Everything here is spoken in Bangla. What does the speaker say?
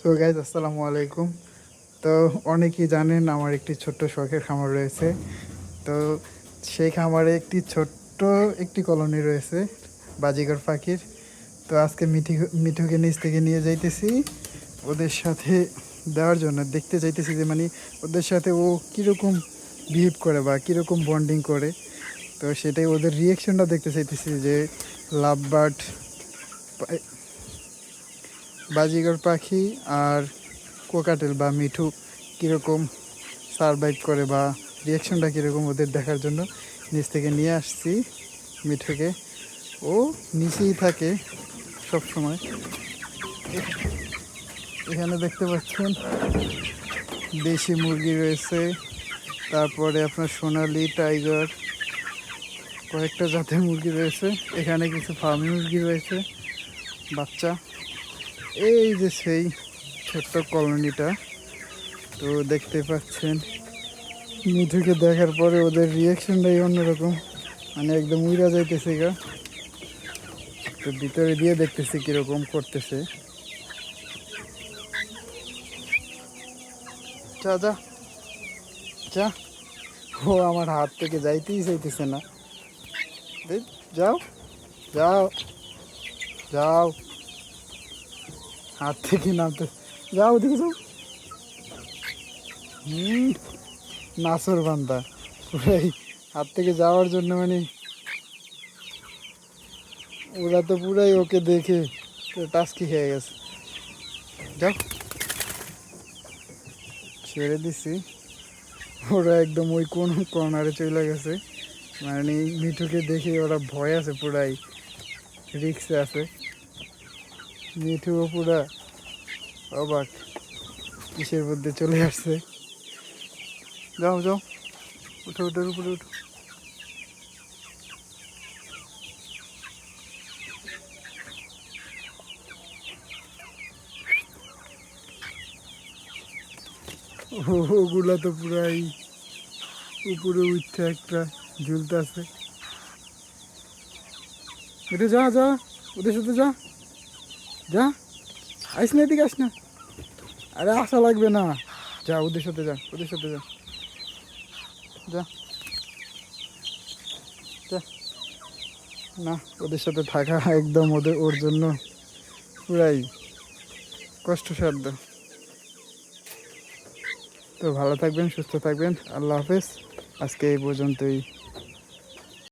তো গাইজ আসসালামু আলাইকুম। তো অনেকেই জানেন আমার একটি ছোট্ট শখের খামার রয়েছে। তো সেই খামারে একটি কলোনি রয়েছে বাজিগর পাখির। তো আজকে মিঠুকে নিচ থেকে নিয়ে যাইতেছি ওদের সাথে দেওয়ার জন্য, দেখতে চাইতেছি যে মানে ওদের সাথে ও কীরকম বিহেভ করে বা কীরকম বন্ডিং করে। তো সেটাই ওদের রিয়েকশনটা দেখতে চাইতেছি যে লাভ বার্ড, বাজিগর পাখি আর কোকাটেল বা মিঠু কীরকম সারভাইভ করে বা রিয়াকশনটা কীরকম ওদের দেখার জন্য নিচ থেকে নিয়ে আসছি মিঠুকে। ও নিচেই থাকে সব সময়। এখানে দেখতে পাচ্ছেন দেশি মুরগি রয়েছে, তারপরে আপনার সোনালি, টাইগার, কয়েকটা জাতের মুরগি রয়েছে। এখানে কিছু ফার্মি মুরগি রয়েছে বাচ্চা। এই যে সেই ছোট্ট কলোনিটা, তো দেখতে পাচ্ছেন মিঠুকে দেখার পরে ওদের রিয়াকশনটাই অন্যরকম, মানে একদম উইরা যাইতেছে গা। তো ভিতরে দিয়ে দেখতেছি কীরকম করতেছে। যা যা যা, ও আমার হাত থেকে যাইতেই চাইতেছে না। যাও যাও যাও, হাত থেকে নামতে, যাও ওদিকে যাও। নাসর বান্দা পুরাই হাত থেকে যাওয়ার জন্য, মানে ওরা তো পুরাই ওকে দেখে টাস্কি খেয়ে গেছে। যাও, ছেড়ে দিছি, ওরা একদম ওই কোন কর্নারে চলে গেছে। মানে মিঠুকে দেখে ওরা ভয় আছে, পুরাই রিক্সে আছে। মিঠুও পুরা অবাক, কিসের মধ্যে চলে আসছে। যাও যাও, উঠো উঠো, উপরে উঠো। ওগুলা তো পুরাই উপরে উঠছে, একটা ঝুলতে আছে। এটা যা যা, ওদের সাথে যা যা, আইস না এদিকে, আস না। আরে আসা লাগবে না, যা ওদের সাথে যা, ওদের সাথে যা যা যা। না, ওদের সাথে থাকা একদম ওর জন্য পুরাই কষ্টসাধ্য। তো ভালো থাকবেন, সুস্থ থাকবেন, আল্লাহ হাফেজ। আজকে এই পর্যন্তই।